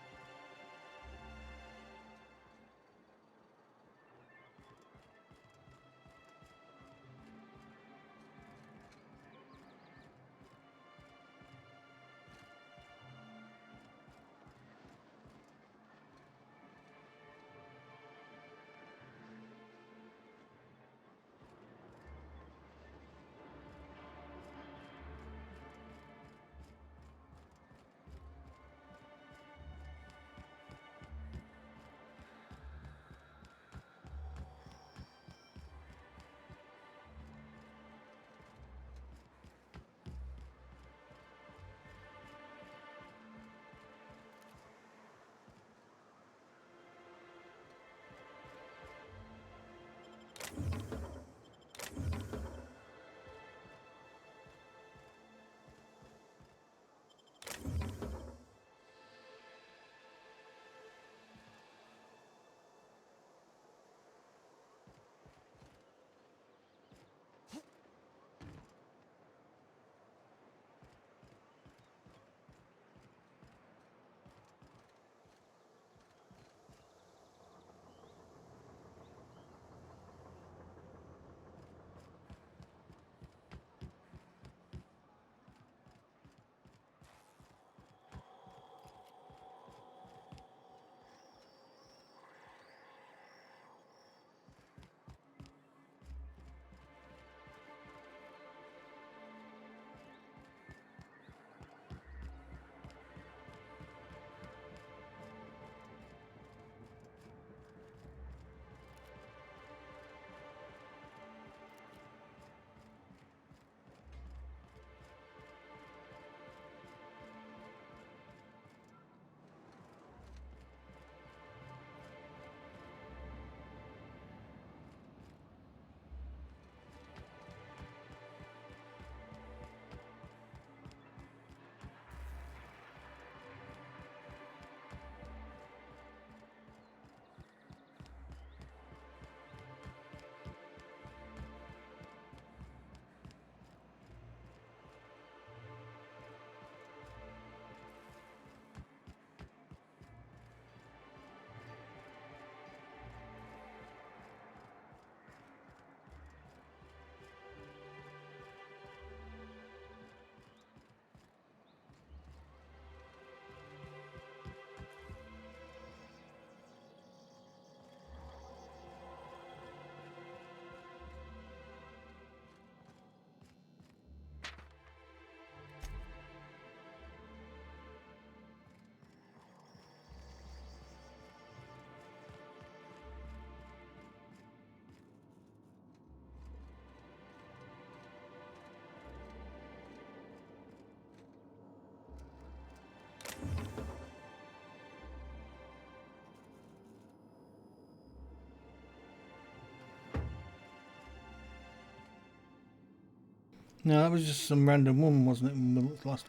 No, that was just some random woman, wasn't it? When we looked last.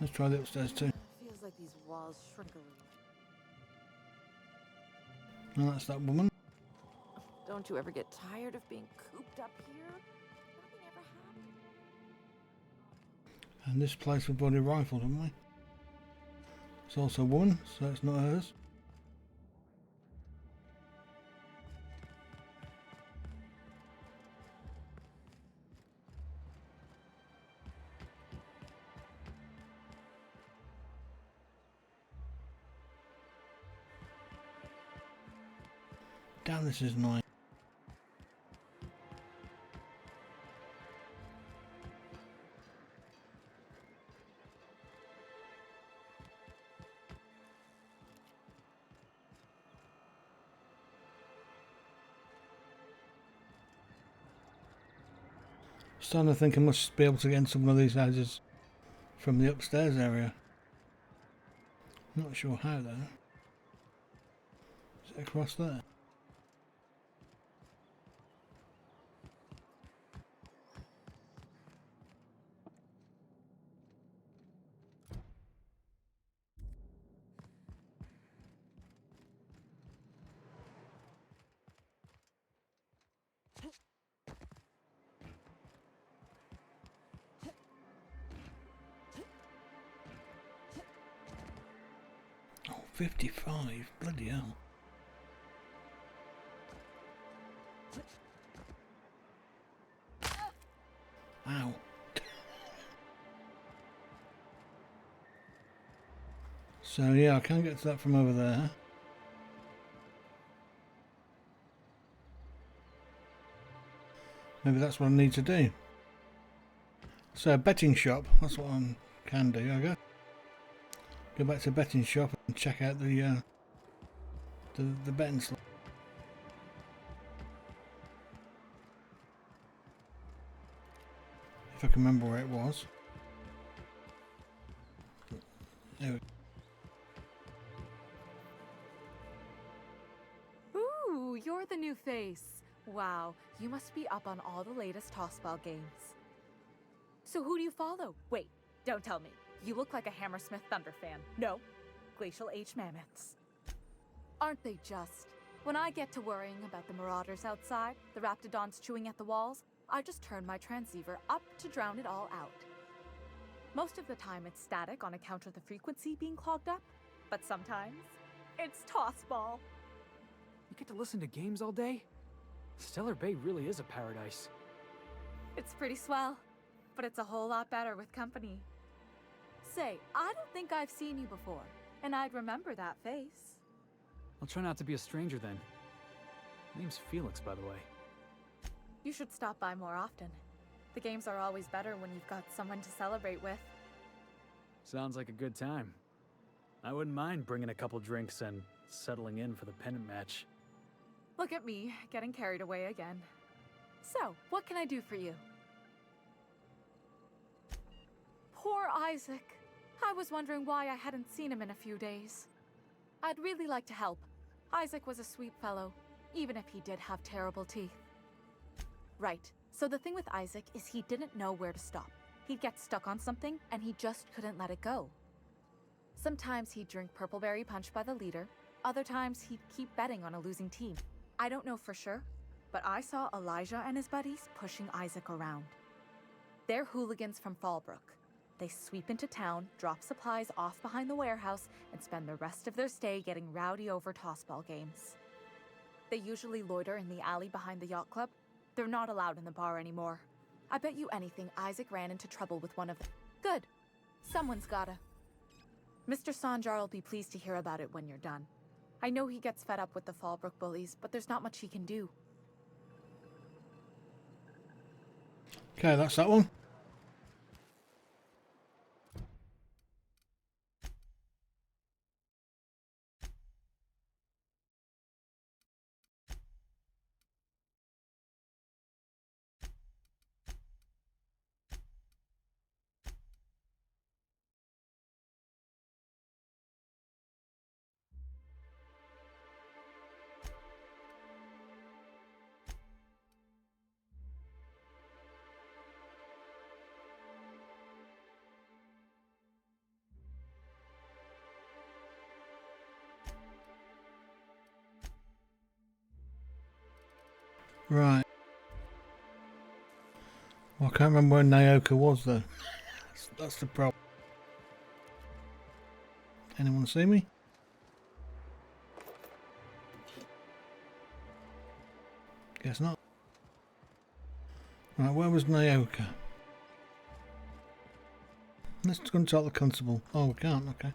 Let's try the upstairs too. Feels like these walls shrink a little. No, that's that woman. Don't you ever get tired of being cooped up here? Nothing ever happens. And this place we've already rifled, haven't we? It's also a woman, so it's not hers. Damn, this is annoying. Starting to think I must be able to get into one of these houses from the upstairs area. Not sure how though. Is it across there? Oh, 55, bloody hell. Ow. So yeah, I can't get to that from over there. Maybe that's what I need to do. So betting shop, that's what I can do, I guess. Go back to betting shop and check out the betting slot. If I can remember where it was. There we go. Ooh, you're the new face. Wow, you must be up on all the latest tossball games. So who do you follow? Wait, don't tell me. You look like a Hammersmith Thunder fan. No, Glacial H Mammoths. Aren't they just? When I get to worrying about the marauders outside, the raptidons chewing at the walls, I just turn my transceiver up to drown it all out. Most of the time it's static on account of the frequency being clogged up, but sometimes it's tossball. You get to listen to games all day? Stellar Bay really is a paradise. It's pretty swell, but it's a whole lot better with company. Say, I don't think I've seen you before, and I'd remember that face. I'll try not to be a stranger then. Name's Felix, by the way. You should stop by more often. The games are always better when you've got someone to celebrate with. Sounds like a good time. I wouldn't mind bringing a couple drinks and settling in for the pennant match. Look at me, getting carried away again. So, what can I do for you? Poor Isaac. I was wondering why I hadn't seen him in a few days. I'd really like to help. Isaac was a sweet fellow, even if he did have terrible teeth. Right, so the thing with Isaac is he didn't know where to stop. He'd get stuck on something, and he just couldn't let it go. Sometimes he'd drink purpleberry punch by the liter, other times he'd keep betting on a losing team. I don't know for sure, but I saw Elijah and his buddies pushing Isaac around. They're hooligans from Fallbrook. They sweep into town, drop supplies off behind the warehouse, and spend the rest of their stay getting rowdy over tossball games. They usually loiter in the alley behind the yacht club. They're not allowed in the bar anymore. I bet you anything Isaac ran into trouble with one of them. Good. Someone's gotta. Mr. Sanjar will be pleased to hear about it when you're done. I know he gets fed up with the Fallbrook bullies, but there's not much he can do. Okay, that's that one. Right. Well, I can't remember where Nyoka was though. That's the problem. Anyone see me? Guess not. Right, where was Nyoka? Let's go and talk the constable. Oh, we can't, okay.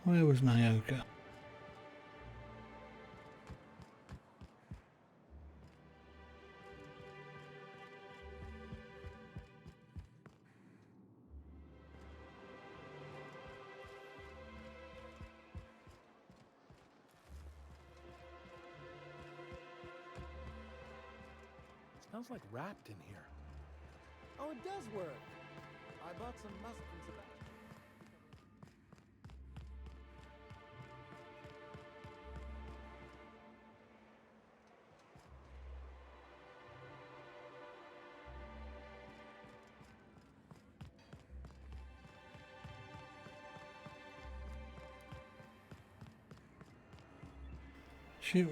Where was Nyoka? Smells like wrapped in here. Oh, it does work. I bought some musk from Sebastian.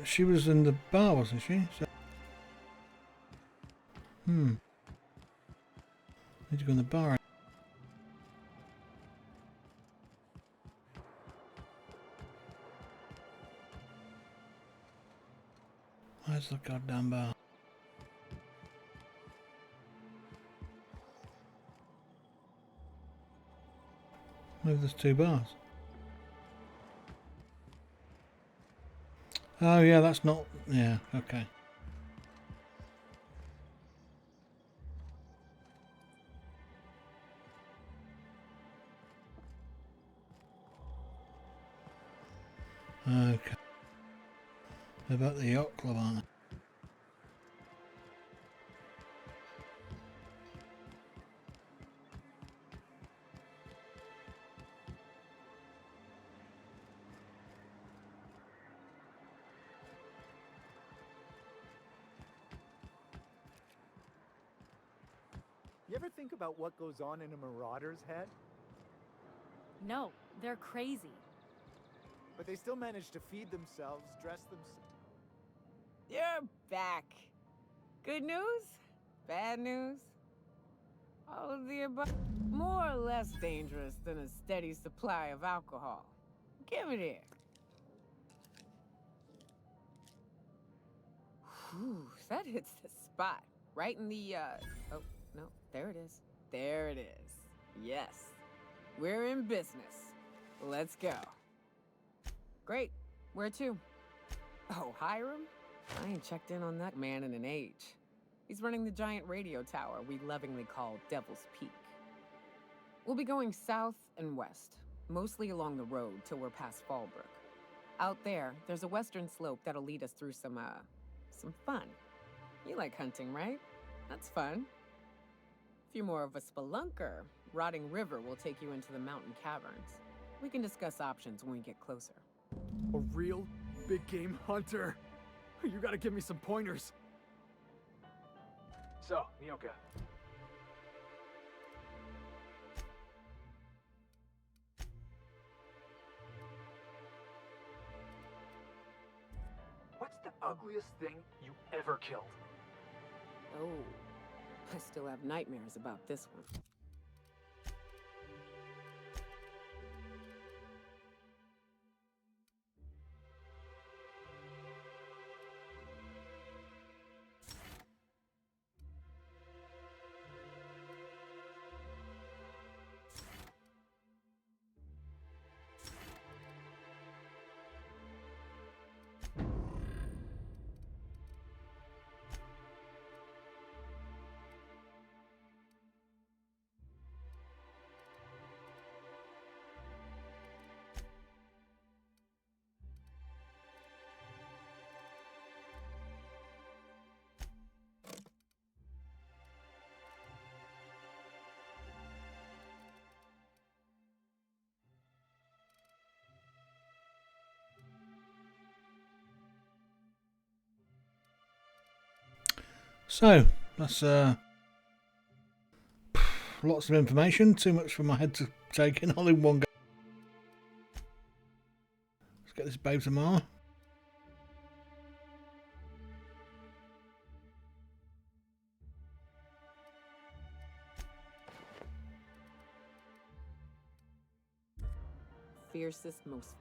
She was in the bar, wasn't she? So, need to go in the bar. Where's the goddamn bar? Maybe there's two bars. Oh yeah, that's not... Yeah, okay. Okay. How about the yacht club, aren't they? You ever think about what goes on in a marauder's head? No, they're crazy. But they still manage to feed themselves, dress themselves. You're back. Good news? Bad news? All of the above. More or less dangerous than a steady supply of alcohol. Give it here. Whew, that hits the spot. Right in the, oh, no, there it is. There it is. Yes. We're in business. Let's go. Great. Where to? Oh, Hiram? I ain't checked in on that man in an age. He's running the giant radio tower we lovingly call Devil's Peak. We'll be going south and west, mostly along the road till we're past Fallbrook. Out there, there's a western slope that'll lead us through some fun. You like hunting, right? That's fun. If you're more of a spelunker, Rotting River will take you into the mountain caverns. We can discuss options when we get closer. A real big game hunter. You gotta give me some pointers. So, Nyoka. What's the ugliest thing you ever killed? Oh, I still have nightmares about this one. So, that's Lots of information, too much for my head to take in all in one go. Let's get this babe some more. Fiercest, most...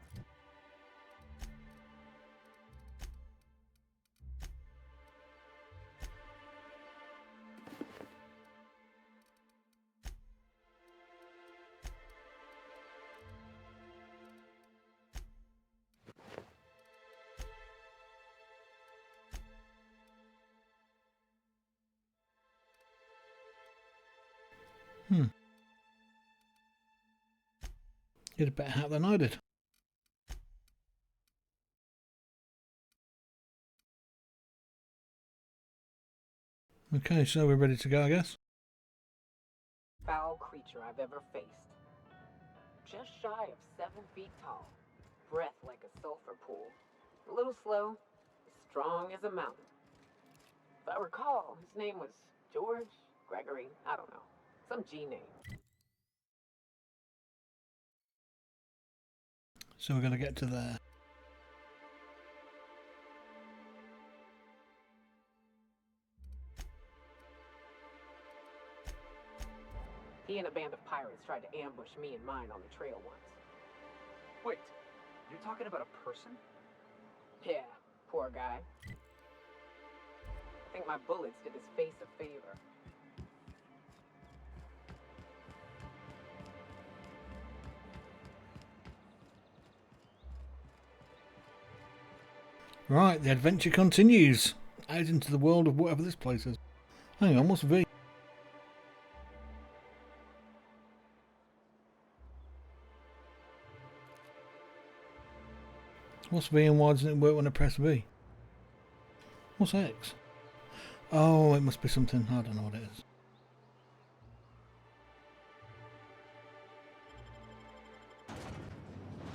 You did a better hat than I did. Okay, so we're ready to go, I guess. Foul creature I've ever faced. Just shy of 7 feet tall. Breath like a sulfur pool. A little slow, strong as a mountain. If I recall, his name was George, Gregory, I don't know. Some G name. So we're going to get to there. He and a band of pirates tried to ambush me and mine on the trail once. Wait, you're talking about a person? Yeah, poor guy. I think my bullets did his face a favor. Right, the adventure continues. Out into the world of whatever this place is. Hang on, what's V? What's V and why doesn't it work when I press V? What's X? Oh, it must be something. I don't know what it is.